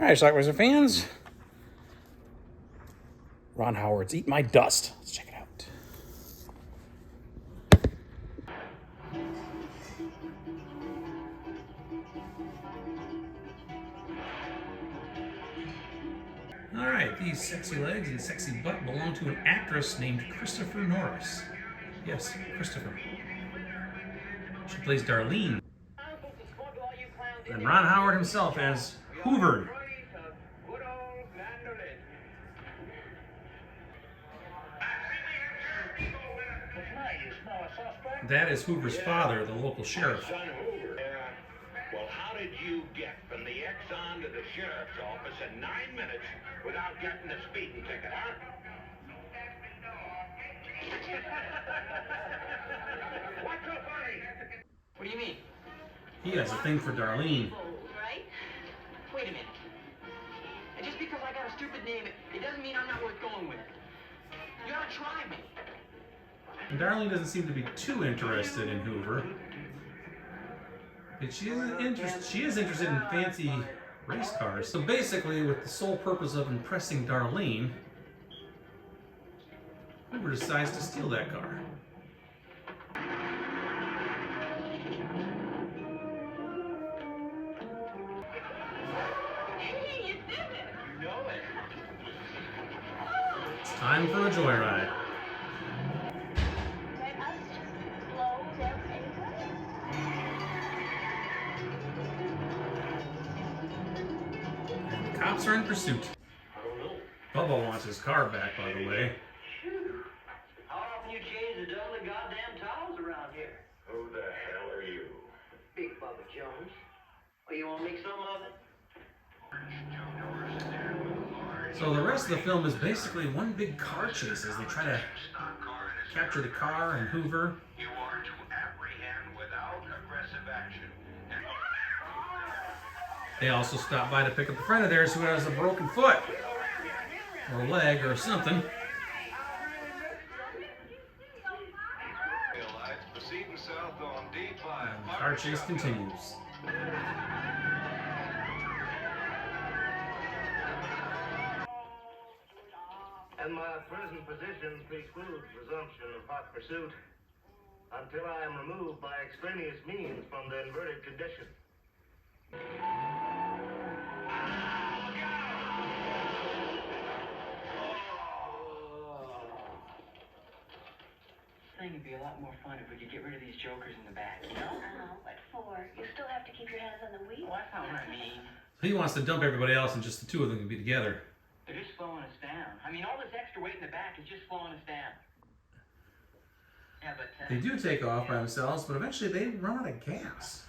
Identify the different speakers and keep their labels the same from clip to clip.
Speaker 1: Alright, Schlockmeisters fans. Ron Howard's Eat My Dust. Let's check it out. Alright, these sexy legs and sexy butt belong to an actress named Christopher Norris. Yes, Christopher. She plays Darlene. And Ron Howard himself as Hoover. That is Hoover's father, the local sheriff.
Speaker 2: Well, how did you get from the Exxon to the sheriff's office in 9 minutes without getting a speeding ticket, huh? What's so funny?
Speaker 3: What do you mean?
Speaker 1: He has a thing for Darlene.
Speaker 3: Right? Wait a minute. And just because I got a stupid name, it doesn't mean I'm not worth going with. You gotta try me.
Speaker 1: And Darlene doesn't seem to be too interested in Hoover. But she is interested in fancy race cars. So basically, with the sole purpose of impressing Darlene, Hoover decides to steal that car.
Speaker 3: Hey, you did it! You know it.
Speaker 1: It's time for a joyride. And the cops are in pursuit. Bubba wants his car back, by the way.
Speaker 3: How often you change the dozen goddamn towels around here?
Speaker 2: Who the hell are you?
Speaker 3: Big Bubba Jones. Well, you want to make some of it?
Speaker 1: So the rest of the film is basically one big car chase as they try to capture the car and Hoover.
Speaker 2: You are to apprehend without aggressive action.
Speaker 1: They also stop by to pick up a friend of theirs who has a broken foot, or a leg, or something.
Speaker 2: Proceeding south on D5.
Speaker 1: And the car chase continues.
Speaker 4: And my present position precludes resumption of hot pursuit until I am removed by extraneous means from the inverted condition.
Speaker 3: This thing would be a lot more fun if we could get rid of these jokers in the back, you know?
Speaker 5: What for? You still have to keep your hands on the wheel.
Speaker 3: Oh, that's not what I mean.
Speaker 1: He wants to dump everybody else and just the two of them can be together.
Speaker 3: They're just slowing us down. I mean, all this extra weight in the back is just slowing us down. Yeah, but...
Speaker 1: They do take off by themselves, but eventually they run out of gas.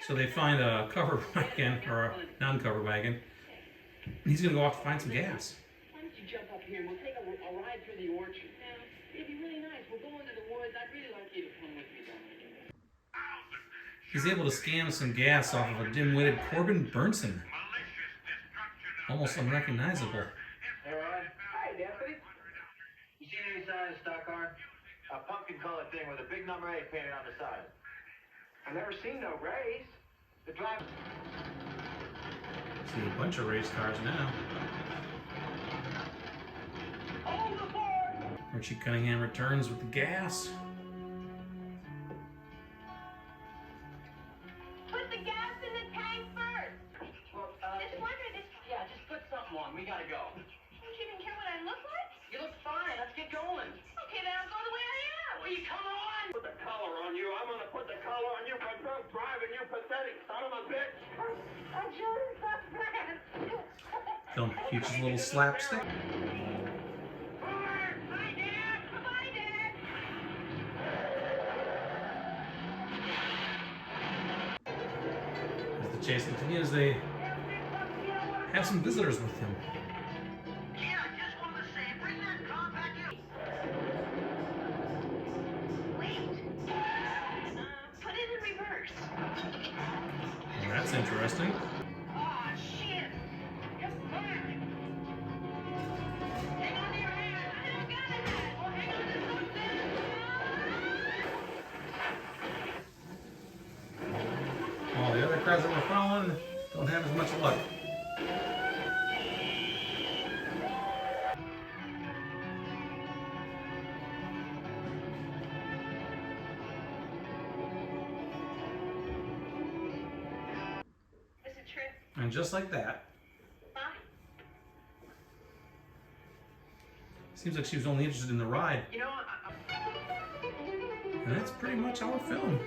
Speaker 1: So they find a covered wagon, or a non-covered wagon. He's gonna go off to find some gas.
Speaker 3: Why don't you jump up here and we'll take a ride through the orchard? Now, it'd be really nice. We'll go into the woods. I'd really like you to come with me down there.
Speaker 1: He's able to scam some gas off of a dim-witted Corbin Burnson. Almost unrecognizable.
Speaker 4: Hey, Ryan. Hi, Deputy. You seen any sign of stock car? A pumpkin-colored thing with a big number 8 painted on the side. I've never seen no Rays. The driver.
Speaker 1: See a bunch of race cars now.
Speaker 3: Hold the fort!
Speaker 1: Richie Cunningham returns with the gas.
Speaker 5: Put the gas in the tank first.
Speaker 3: Well,
Speaker 5: Just wondered if
Speaker 3: yeah, just put something on. We gotta go.
Speaker 5: you even care what I look like.
Speaker 3: You look fine. Let's get going.
Speaker 5: Okay, then I'll go the way I am.
Speaker 3: Will you come on?
Speaker 2: Put the collar on you. I'm gonna put the collar on you for drunk driving, you pathetic son of a bitch.
Speaker 5: I'm sure it's not bad.
Speaker 1: Film features a little slapstick.
Speaker 5: Bye, Dad. Bye, Dad.
Speaker 1: As the chase continues, they have some visitors with him.
Speaker 2: Yeah, I just wanted to say, bring that compact in.
Speaker 5: Wait. Put it in reverse.
Speaker 1: Well, that's interesting.
Speaker 5: Oh, shit. It's fine.
Speaker 1: cars that we're following don't have as much luck.
Speaker 5: It's a trip.
Speaker 1: And just like that,
Speaker 5: Bye.
Speaker 1: seems like she was only interested in the ride.
Speaker 3: You know,
Speaker 1: And that's pretty much our film.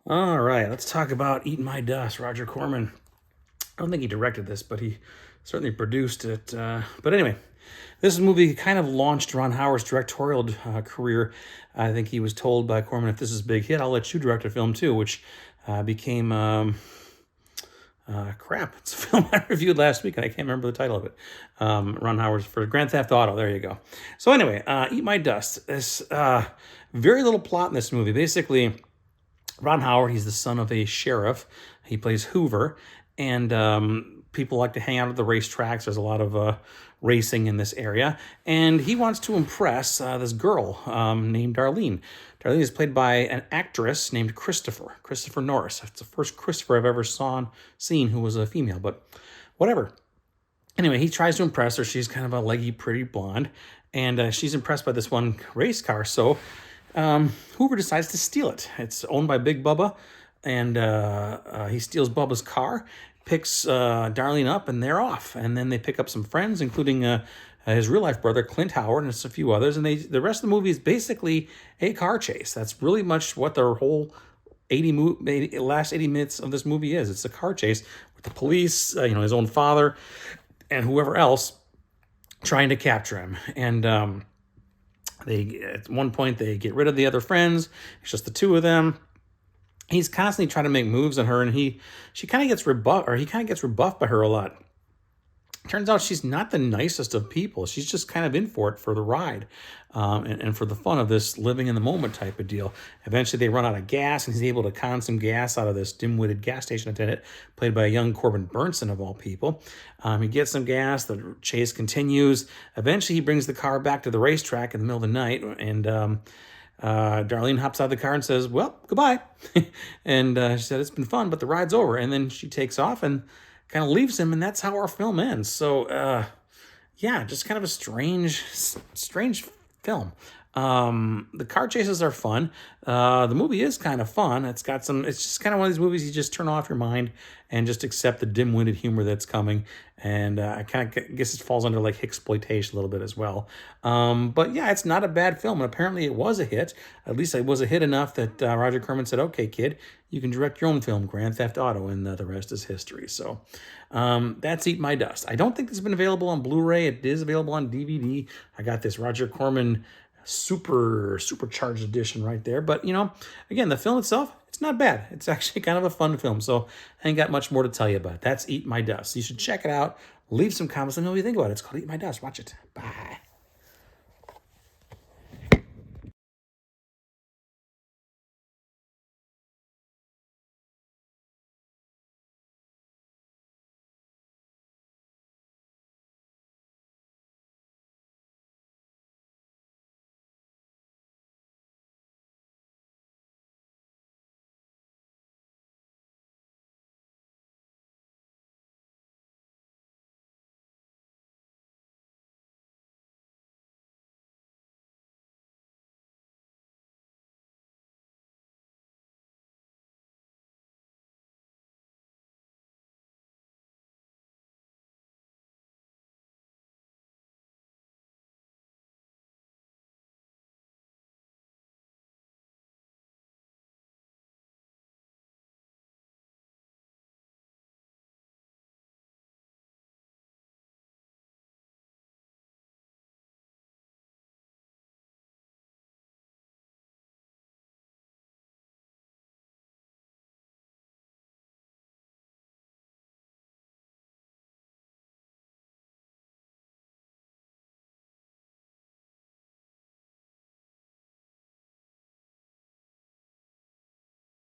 Speaker 1: All right, let's talk about Eat My Dust, Roger Corman. I don't think he directed this, but he certainly produced it. But anyway, this movie kind of launched Ron Howard's directorial career. I think he was told by Corman, if this is a big hit, I'll let you direct a film too, which became... crap, it's a film I reviewed last week and I can't remember the title of it. Ron Howard's for Grand Theft Auto. There you go. So anyway, Eat My Dust. This very little plot in this movie. Basically, Ron Howard, he's the son of a sheriff. He plays Hoover, and people like to hang out at the racetracks. There's a lot of racing in this area, and he wants to impress this girl named Darlene. Darlene is played by an actress named Christopher Norris. It's the first Christopher I've ever seen who was a female, but whatever. Anyway, he tries to impress her. She's kind of a leggy, pretty blonde, and she's impressed by this one race car. So Hoover decides to steal it. It's owned by Big Bubba, and he steals Bubba's car, picks Darlene up, and they're off. And then they pick up some friends, including his real-life brother, Clint Howard, and a few others. And the rest of the movie is basically a car chase. That's really much what their whole last 80 minutes of this movie is. It's a car chase with the police, his own father, and whoever else trying to capture him. And at one point, they get rid of the other friends. It's just the two of them. He's constantly trying to make moves on her, and she kind of gets rebuffed by her a lot. Turns out she's not the nicest of people. She's just kind of in for it for the ride and for the fun of this living in the moment type of deal. Eventually, they run out of gas, and he's able to con some gas out of this dim-witted gas station attendant, played by a young Corbin Burnson, of all people. He gets some gas. The chase continues. Eventually, he brings the car back to the racetrack in the middle of the night, and Darlene hops out of the car and says, well, goodbye. And she said, it's been fun, but the ride's over. And then she takes off and kind of leaves him, and that's how our film ends. So, yeah, just kind of a strange film. The car chases are fun. The movie is kind of fun. It's just kind of one of these movies you just turn off your mind and just accept the dim-witted humor that's coming. And I kind of guess it falls under like Hicksploitation a little bit as well. But yeah, it's not a bad film. And apparently it was a hit. At least it was a hit enough that Roger Corman said, okay, kid, you can direct your own film, Grand Theft Auto, and the rest is history. So that's Eat My Dust. I don't think it's been available on Blu-ray. It is available on DVD. I got this Roger Corman supercharged edition right there. But, again, the film itself, it's not bad. It's actually kind of a fun film. So I ain't got much more to tell you about. That's Eat My Dust. You should check it out. Leave some comments. Let me know what you think about it. It's called Eat My Dust. Watch it. Bye.